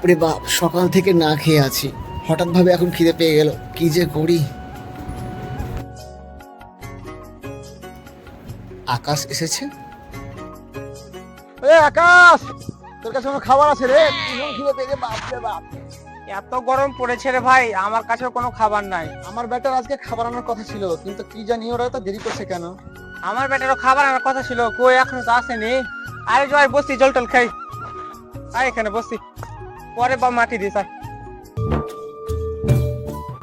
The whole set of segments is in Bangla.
বাপরে বাপ, সকাল থেকে না খেয়ে আছি, হঠাৎ ভাবে এখন খিদে পেয়ে গেল, কি যে করি। আকাশ এসেছে। আকাশ, তোর কাছে কোনো খাবার আছে রে? খিদে পেয়ে গেছে, বাপ রে বাপ। এত গরম পড়েছে রে ভাই, আমার কাছে কোনো খাবার নাই। আমার বেটার আজকে খাবার আনার কথা ছিল, কিন্তু কি জানি ওরা তো দেরি করছে কেন। আমার বেটারও খাবার আনার কথা ছিল, কই এখনো তো আসেনি। আরে জয় বসি, জল টল খাই। আয় এখানে বসি, পরে বা মাটি দিস।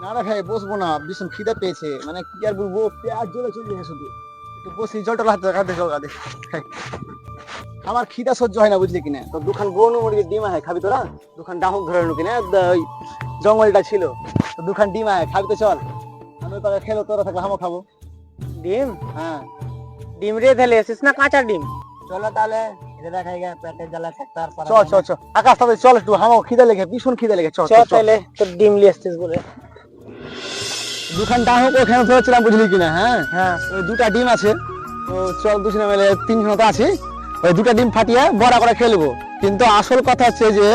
না রে ভাই, বসবো না, ভীষণ খিদে পেয়েছে, মানে কি আর বলবো, পেঁয়াজ জ্বলে চলে গেছে শুধু। একটু বসি, জলটা হাতে জল দে। আমার খিদা সহ্য হয় না, বুঝলি কিনা। তো দুখান গরু মুরগির ডিম আহে, খাবি তোরা? দুখান ডাহুক ধরে কিনা, ওই জঙ্গলটা ছিল, তো দুখান ডিম আহে, খাবি তো চল। আমি তোরা খেলো, তোরা থাকলে আমও খাবো। ডিম? হ্যাঁ, ডিম রে ঢেলে এসিস না কাঁচা ডিম? চলো তাহলে, পেটের জ্বালা থাকতে আর পারা যায় না। চল আকাশ, তবে চল একটু, আমাও খিদে লেগে, ভীষণ খিদে লেগে। চল তাহলে তোর ডিম নিয়ে আসছিস বলে। দুখান ডাহুক ওখানে ধরেছিলাম, বুঝলি কিনা। হ্যাঁ হ্যাঁ, ওই দুটা ডিম আছে, তো চল দুজনে মিলে তিনজন তো আছি, ওই দুটা ডিম ফাটিয়ে বড়া করে খেয়ে নেবো। কিন্তু আসল কথা হচ্ছে যে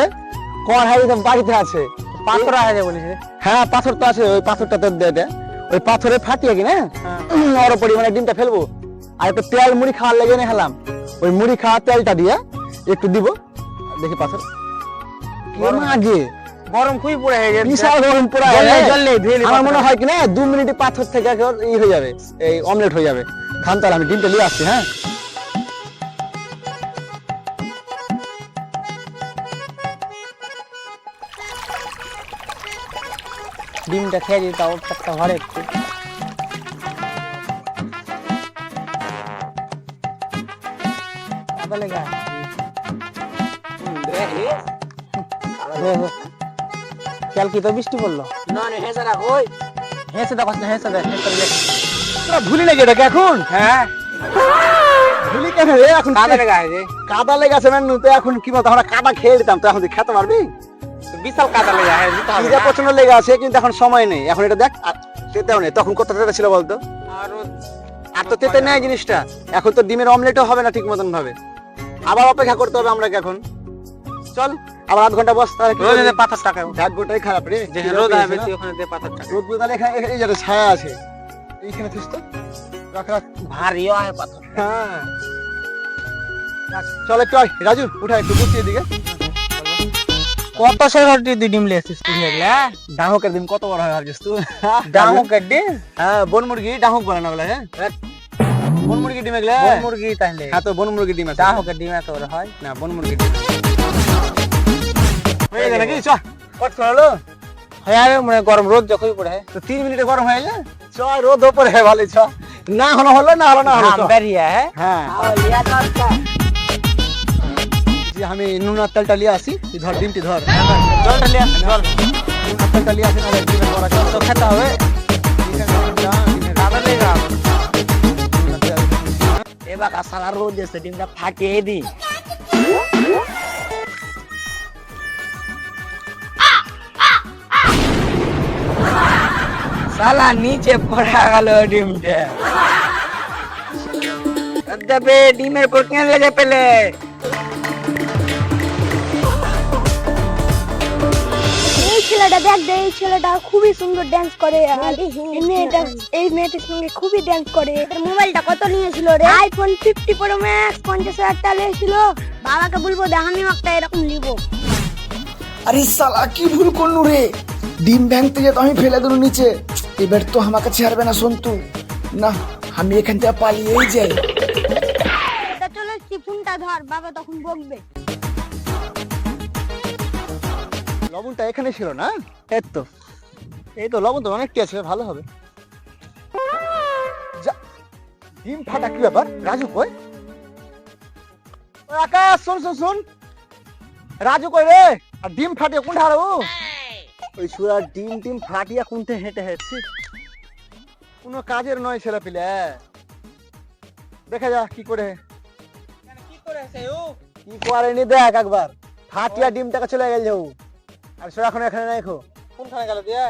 কড়াই তো বাড়িতে আছে, পাথর আছে বলিস রে? হ্যাঁ পাথর তো আছে, ওই পাথরটা তো দে, ওই পাথরে ফাটিয়ে কিনা ওর পরিমাণে ডিমটা ফেলবো। আর একটু তেল মুড়ি খাওয়ার লেগে নিয়ে হেলাম, ওই মুড়ি খাওয়া তেলটা দিয়ে একটু দিব, দেখি পাথর আগে গরম খুবই পড়ে হয়ে গেছে। বিশাল গরম পুরা। আমার মনে হয় কিনা 2 মিনিটে পাথর থেকে ই হয়ে যাবে, এই অমলেট হয়ে যাবে। খান তাহলে, আমি ডিমটা নিয়ে আসছি। হ্যাঁ, ডিমটা খেয়ে দিই, তাও একটা ঘরে একটু। কাল কি তো বৃষ্টি পড়লো? হেসে দেখো না, হেসে দেখ। তোরা ভুলি লেগে এটাকে এখন? হ্যাঁ, ভুলি কেন রে এখন? কাদা লেগে আছে। কাদা লেগেছে মানে তো এখন কি বলতো, আমরা কাদা খেয়ে দিতাম, তো এখন তুই খেতে পারবি? বিশাল কাদা লেগে আছে, দিতে হবে খিদে না? প্রচন্ড লেগে আছে, কিন্তু এখন সময় নেই। এখন এটা দেখ, আর তেতেও নেই। তখন কত তেতে ছিল বলতো? আর তো তেতে নেই জিনিসটা। এখন তো ডিমের অমলেটও হবে না ঠিক মতন ভাবে, আবার অপেক্ষা করতে হবে আমরা এখন। চল আবার 8 ঘন্টা বস, তাহলে কি রোদে করবি? পাথর টাকা ভাগ্যটাই খারাপ রে। যে রোদ হবে, ওখানে দে পাথর টাকা। রোদ তাহলে এখানে এই যে ছায়া আছে, এইখানে থিস তো, রাখ। ভারী হয় পাথর। হ্যাঁ, চল একটু আয়, রাজু উঠা একটু বসি এদিকে। কত সে ঘরটি তুই ডিম লিয়েছিস তুই এগুলা? ডাহুকের ডিম কত বড় হয় ভাবছিস তুই? ডাহুকের ডিম? হ্যাঁ, বন মুরগি ডাহুক বলে না বলে। হ্যাঁ, বন মুরগি ডিম এগুলা। বন মুরগি তাহলে? হ্যাঁ, তো বন মুরগি ডিম আছে। ডাহুকের ডিম এত বড় হয় না, বন মুরগি ডিম হয়ে গেল নাকি? চ কত হলো? হ্যাঁ, মানে গরম রোদ যখনই পড়ে তো 3 মিনিটে গরম হয়ে যায়। চ রোদ ওপরে হ্যাঁ, ভালোই। চ না হলো হলো, না হলো না হলো। চ। বেরিয়ে হ্যাঁ, যে আমি নুনার তেলটা নিয়ে আসি, তুই ধর ডিমটি ধর। জলটা লিয়ে আস, জল। নুনার তেলটা নিয়ে আসি, না ডিমের বড়া জল তো খেতে হবে। কাদা লেগে আছে। এবার সারা রোদ এসে ডিমটা ফাটিয়ে দি। সালা নিচে পড়ে গেল ডিমটা। দেবে ডিমের পর কেন লেগে পেলে? এই ছেলেটা দেখ দে, এই ছেলেটা খুবই সুন্দর ডান্স করে। আর এই মেয়েটার সঙ্গে খুবই ডান্স করে। তোর মোবাইলটা কত নিয়েছিল রে? আইফোন 50 প্রো ম্যাক্স, 50,000 টাকা নিয়েছিল। বাবাকে বলবো দেখ আমি একটা এরকম নিব। আরে সালা, কি ভুল করলু রে? ডিম ভাঙতে যেত আমি ফেলে দিলু নিচে। এবার তো আমাকে ছাড়বে না সন্তু। না, আমি এখান থেকে পালিয়েই যাই। তা চলো ফোনটা ধর, বাবা তখন বকবে। লবণটা এখানে ছিল না? এই তো লবণ তো অনেকটি আছে, ভালো হবে। যা, ডিম ফাটা কি ব্যাপার? রাজু কই? ওই আকাশ, শুন। রাজু কই রে? আর ডিম ফাটিয়ে কোন ধারে? ওই সুরা ডিম ফাটিয়া কোনতে হেঁটে হেঁটছি, কোনো কাজের নয় ছেলে পিলে। দেখা যা কি করে। কি করেছে ও? কি করেনি দেখ একবার, ফাটিয়া ডিমটাকে চলে গেল। আর সুরা এখন এখানে নাই। কোনখানে গেল দিয়ে?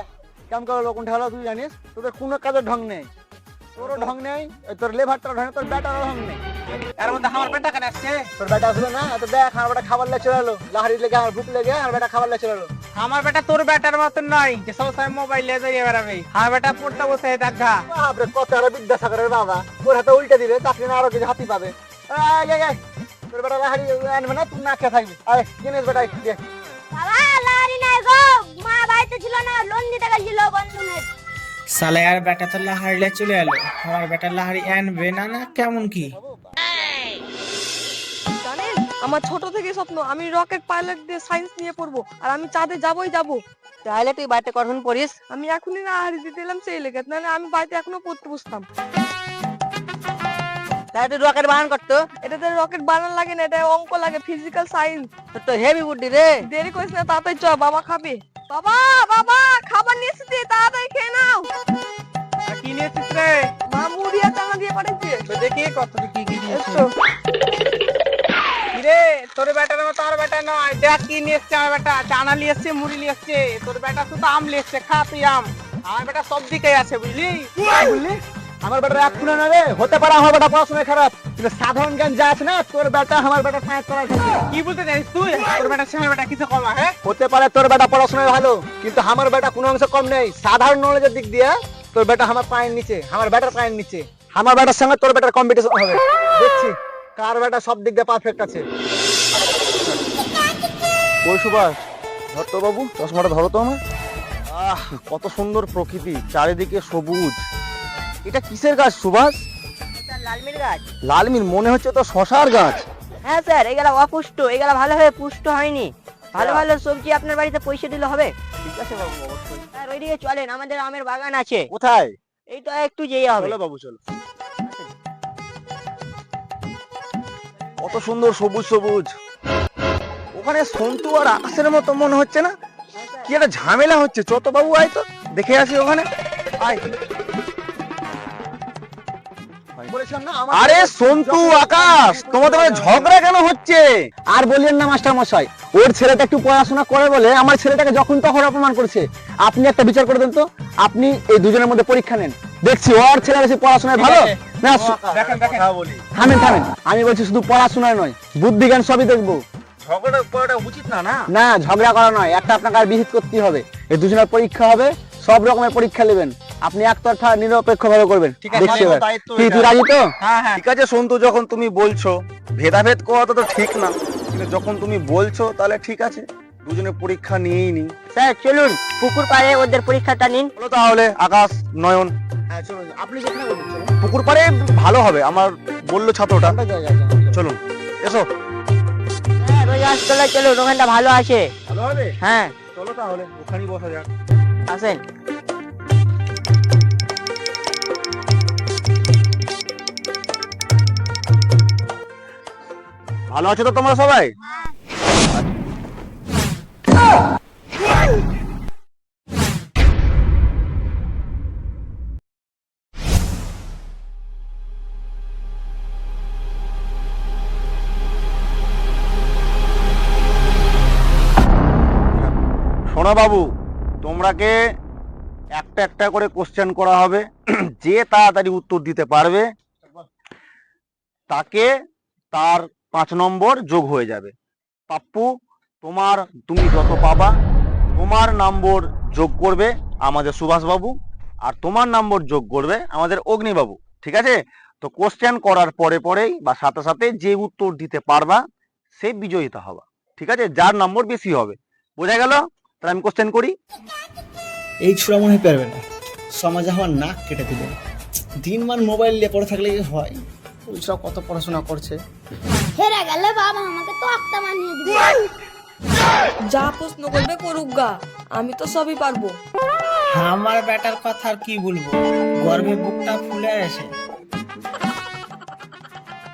কেমন করে লোক উঠে হলো তুই জানিস? তোদের কোনো কাজের ঢং নেই, তোরও ঢং নেই, তোর লেভারটার ঢং নেই, তোর ব্যাটারও ঢং নেই। এর মধ্যে আমার বেটা কেন আসছে? তোর বেটা আসলো না, তো দেখ আমার বেটা খাবার লেগে চলে এলো, লাহারি লেগে আমার ভুক লেগে আমার বেটা খাবার লেগে চলে এলো। আমার বেটা তোর বেটার মতন নয় যে সব সময় মোবাইল নিয়ে যাইয়ে বেড়াবে। আমার বেটা পড়তে বসে দেখা। বাপরে কত আর বিদ্যাসাগরের বাবা, ওর হাতে উল্টে দিলে চাকরি না আরো কিছু হাতি পাবে। তোর বেটা লাহারি আনবে না, তুই না খেয়ে থাকবি। আয় কিনেস বেটা দে। বাবা লাহারি নাই গো, মা বাড়িতে ছিল না, লোন দিতে গেছিল বন্ধনের। সালে আর বেটা তো লাহারিলে চলে এলো, আমার বেটা লাহারি আনবে না না কেমন কি? জানেন আমার ছোট থেকে স্বপ্ন আমি রকেট পাইলট দিয়ে সায়েন্স নিয়ে পড়বো, আর আমি চাঁদে যাবই যাবো। তাহলে তুই বাড়িতে কখন পড়িস? আমি এখনই না হারিয়ে দিতে এলাম সেই লেগে, নাহলে আমি বাড়িতে এখনো পড়তে বসতাম। তাহলে তুই রকেট বানান করতো? এটাতে রকেট বানান লাগে না, এটা অঙ্ক লাগে, ফিজিক্যাল সায়েন্স। তোর তো হেভি বুদ্ধি রে। দেরি করিস না, তাড়াতাড়ি চ, বাবা খাবে। বাবা বাবা খাবার নিয়ে এসেছি, তাড়াতাড়ি খেয়ে নাও। আর কি নিয়েছিস রে? মা মুড়ি আর চানা দিয়ে পাঠাচ্ছে। তো দেখি কত কি কি নিয়েছিস। এসো। কিরে তোর বেটার মতো আর বেটা নয়, দেখ কি নিয়ে এসছে আমার বেটা। চানা নিয়ে এসছে, মুড়ি নিয়ে এসছে। তোর বেটা শুধু আম নিয়ে এসছে, খা তুই আম। আমার বেটা সব দিকেই আছে বুঝলি। বুঝলি আমার বেটা এক খুনা না রে, হতে পারে আমার বেটা পড়াশোনায় খারাপ, কিন্তু সাধারণ জ্ঞান যা আছে না তোর বেটা আমার বেটা সায়েন্স করার ক্ষেত্রে। কি বলতে চাইছিস তুই? তোর বেটা সে আমার বেটা কিছু কম হ্যাঁ? হতে পারে তোর বেটা পড়াশোনায় ভালো, কিন্তু আমার বেটা কোনো অংশ কম নেই। সাধারণ নলেজের দিক দিয়ে তোর বেটা আমার পায়ের নিচে, আমার বেটার পায়ের নিচে। আমার বেটার সঙ্গে তোর বেটার কম্পিটিশন হবে, দেখছি কার বেটা সব দিক দিয়ে পারফেক্ট আছে। ওই সুভাষ ধর তো বাবু, চশমাটা ধরো তো আমার। কত সুন্দর প্রকৃতি, চারিদিকে সবুজ। এটা কিসের গাছ সুভাষ? লালমির গাছ। লালমির মনে হচ্ছে তো শশার গাছ। হ্যাঁ স্যার, এগুলা অপুষ্ট, এগুলা ভালোভাবে পুষ্ট হয়নি। ভালো ভালো সবজি আপনার বাড়িতে পয়সা দিলে হবে। ঠিক আছে বাবু, অবশ্যই। স্যার ওইদিকে চলেন, আমাদের আমের বাগান আছে। কোথায়? এই তো একটু যেয়ে হবে। চলো বাবু চলো। কত সুন্দর সবুজ সবুজ। ওখানে সন্তু আর আকাশের মতো মনে হচ্ছে না? কি একটা ঝামেলা হচ্ছে, চ তো বাবু, আয় তো দেখে আসি ওখানে। আয়। আরে সন্তু আকাশ, তোমাদের মধ্যে ঝগড়া কেন হচ্ছে? আর বলিয়েন না মাস্টার মশাই, ওর ছেলেটা একটু পড়াশোনা করে বলে আমার ছেলেটাকে যখন তখন অপমান করছে। আপনি একটা বিচার করে দেন তো, আপনি এই দুজনের মধ্যে পরীক্ষা নেন, দেখছি ওর ছেলে বেশি পড়াশোনায় ভালো না। দেখেন দেখেন থামেন থামেন, আমি বলছি শুধু পড়াশোনায় নয়, বুদ্ধি জ্ঞান সবই দেখবো। ঝগড়া করাটা উচিত না না। না ঝগড়া করা নয়, একটা আপনাকে আর বিহিত করতে হবে। এই দুজনের পরীক্ষা হবে, সব রকমের পরীক্ষা নেবেন, আপনি একতরফা নিরপেক্ষ ভাবে করবেন। ঠিক আছে, দেখছি আমার এবার। দায়িত্ব কি এটা। তুই রাজি তো? হ্যাঁ হ্যাঁ ঠিক আছে সন্তু, যখন তুমি বলছো, ভেদাভেদ করাটা তো ঠিক না, কিন্তু যখন তুমি বলছো তাহলে ঠিক আছে, দুজনে পরীক্ষা নিয়েই নি। স্যার চলুন পুকুর পাড়ে ওদের পরীক্ষাটা নিন। চলো তাহলে আকাশ নয়ন। হ্যাঁ চলো, আপনি যেখানে বলবেন পুকুর পাড়ে ভালো হবে, আমার বললো ছাত্রটা। চলুন এসো। হ্যাঁ রোজ আসতলায় চলুন, ওখানটা ভালো আছে। ভালো হবে, হ্যাঁ চলো তাহলে ওখানেই বসা যাক। আসেন। ভালো আছো তো তোমরা সবাই? শোনো বাবু, তোমরাকে একটা একটা করে কোশ্চেন করা হবে, যে তাড়াতাড়ি উত্তর দিতে পারবে তাকে তার 5 নম্বর যোগ হয়ে যাবে। পাপ্পু, তুমি যত পাবা তোমার নম্বর যোগ করবে আমাদের সুভাষ বাবু, আর তোমার নম্বর যোগ করবে আমাদের অগ্নি বাবু। ঠিক আছে? তো কোশ্চেন করার পরে পরেই বা সাথে সাথে যে উত্তর দিতে পারবা সে বিজয়িতা হবা। ঠিক আছে? যার নম্বর বেশি হবে। বোঝা গেল? তাহলে আমি কোশ্চেন করি। এই ছোড়া মনে হয় পারবে না, সমাজে আমার নাক কেটে দিলে। দিনমান মোবাইল নিয়ে পড়ে থাকলে কি হয়? ওই ছোড়া কত পড়াশোনা করছে। হেরে গেলে বাবা আমাকে তো একটা মানিয়ে দিবে। যা প্রশ্ন করবে করুক গা, আমি তো সবই পারবো। আমার বেটার কথা আর কি বলবো, গর্বে বুকটা ফুলে আসে।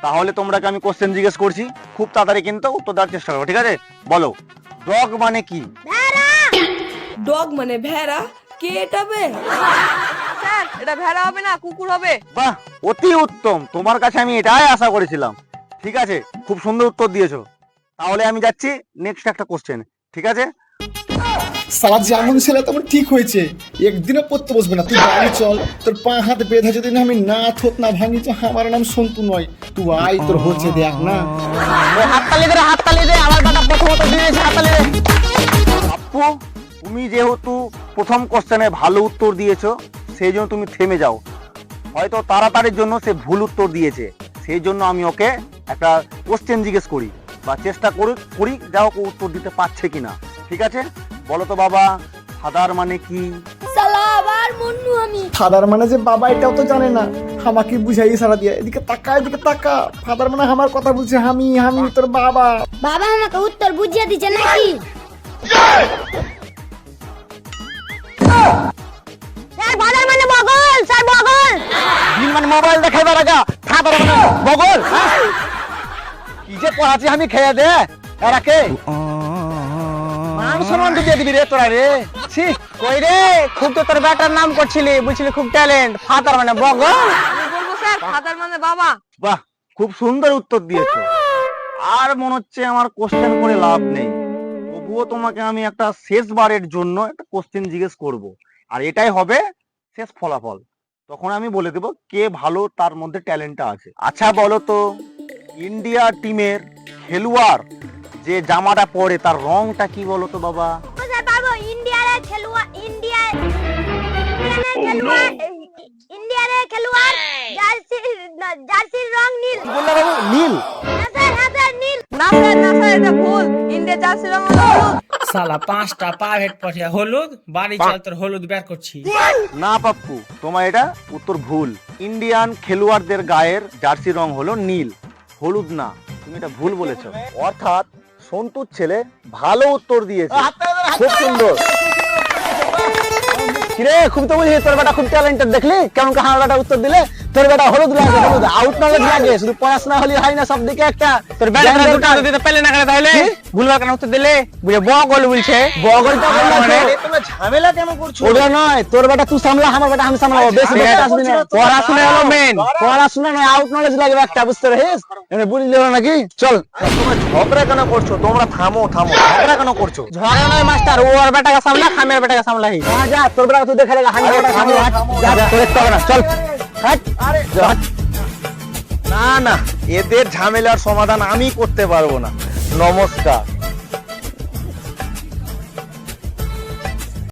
তাহলে তোমরাকে আমি কোশ্চেন জিজ্ঞেস করছি, খুব তাড়াতাড়ি কিন্তু উত্তর দেওয়ার চেষ্টা করো। ঠিক আছে? বলো, ডগ মানে কি? ডগ মানে ভেড়া। কে এটা বে? স্যার এটা ভেড়া হবে না, কুকুর হবে। বাহ, অতি উত্তম, তোমার কাছে আমি এটাই আশা করেছিলাম। ঠিক আছে, খুব সুন্দর উত্তর দিয়েছো। তাহলে আমি যাচ্ছি নেক্সট একটা কোশ্চেন। ঠিক আছে? সালা যেমন ছেলে তেমন ঠিক হয়েছে, একদিনও পড়তে বসবে না। তুই বাড়ি চল, তোর পা হাত বেঁধে যদি না আমি না থোত না ভাঙি তো আমার নাম সন্তু নয়। তুই আয়, তোর হচ্ছে দেখ না। হাততালি দে, আমার বেটা প্রথমত দিয়েছে, হাততালি দে। আপু, তুমি যেহেতু প্রথম কোশ্চেনে ভালো উত্তর দিয়েছো, সেই জন্য তুমি থেমে যাও। হয়তো তাড়াতাড়ির জন্য সে ভুল উত্তর দিয়েছে, সেই জন্য আমি ওকে একটা কোশ্চেন জিজ্ঞেস করি বা চেষ্টা করি যা হোক উত্তর দিতে পারছে কিনা। ঠিক আছে, বলো তো বাবা, ফাদার মানে কি? সালা আবার মুন্নু আমি। ফাদার মানে যে বাবা এটাও তো জানে না, আমাকে বুঝাই সারা দিয়ে। এদিকে তাকা, এদিকে তাকা। ফাদার মানে আমার কথা বলছে, আমি তোর বাবা। বাবা আমাকে উত্তর বুঝিয়ে দিচ্ছে নাকি? স্যার ফাদার মানে বগল, স্যার বগল। দিন মানে মোবাইল দেখাইবার আগা, ফাদার মানে বগল। কি যে পড়াচ্ছি আমি, খেয়ে দে এরাকে মান সম্মান দিয়ে দিবি রে তোরা রে। ছি, কই রে, খুব তো তোর বেটার নাম করছিলি, বুঝছিলি খুব ট্যালেন্ট। ফাদার মানে বগল। আমি বলবো স্যার ফাদার মানে বাবা। বাহ, খুব সুন্দর উত্তর দিয়েছো। আর মনে হচ্ছে আমার কোশ্চেন করে লাভ নেই, তবুও তোমাকে আমি একটা শেষবারের জন্য একটা কোশ্চেন জিজ্ঞেস করব, আর এটাই হবে শেষ ফলাফল। তখন আমি বলে দেব কে ভালো, তার মধ্যে ট্যালেন্টটা আছে। আচ্ছা বলো তো, ইন্ডিয়া টিমের খেলোয়াড় যে জামাটা পরে তার রংটা কি বলো তো বাবা? স্যার বাবু ইন্ডিয়ার খেলোয়াড়, ইন্ডিয়ার খেলোয়াড় জার্সির রং নীল। কি বললে বাবু? নীল? হ্যাঁ স্যার নীল। না স্যার এটা ভুল। ইন্ডিয়া জার্সি রং হলো হলুদ। সালা 5টা প্রাইভেট পড়ে হলুদ, বাড়ি চল তোর হলুদ বের করছি। না পাপ্পু, তোমার এটা উত্তর ভুল। ইন্ডিয়ান খেলোয়াড়দের গায়ের জার্সি রং হলো নীল, হলুদ না। তুমি এটা ভুল বলেছো। অর্থাৎ সন্তুর ছেলে ভালো উত্তর দিয়েছে, খুব সুন্দর। কিরে, খুব তো বুঝি তোর বেটা খুব ট্যালেন্টেড। দেখলি কেমন আমার বেটা উত্তর দিলে? তোর বেটা হলুদ লাগে, হলুদ আউট নলেজ লাগে, শুধু পড়াশোনা হলে হয় না, সব দিকে একটা। তোর বেটার দুটো উত্তর দিতে পেলে না কেন তাহলে? ভুলবার কেন উত্তর দিলে? বুঝে বগল বলছে। বগলটা মানে তোমরা ঝামেলা কেন করছো? ওটা নয়, তোর বেটা তুই সামলা, আমার বেটা আমি সামলাবো। বেশি ঠিক বেটা আছে, আসবি না। পড়াশোনা হলো মেন। পড়াশোনা নয়, আউট নলেজ লাগবে একটা, বুঝতে পারিস? এনে বুঝলি নাকি? চল, তোমরা ঝগড়া কেন করছো? তোমরা থামো, ঝগড়া কেন করছো? ঝগড়া নয় মাস্টার, ও আর বেটাকে সামলা, আমি আর বেটাকে সামলাই। যা, তোর বেটা তুই দেখে লাগা, আমি বেটা সামলা। যা, তোর দেখতে হবে না, চল। হাট। না, এদের ঝামেলার সমাধান আমি করতে পারবো না। নমস্কার।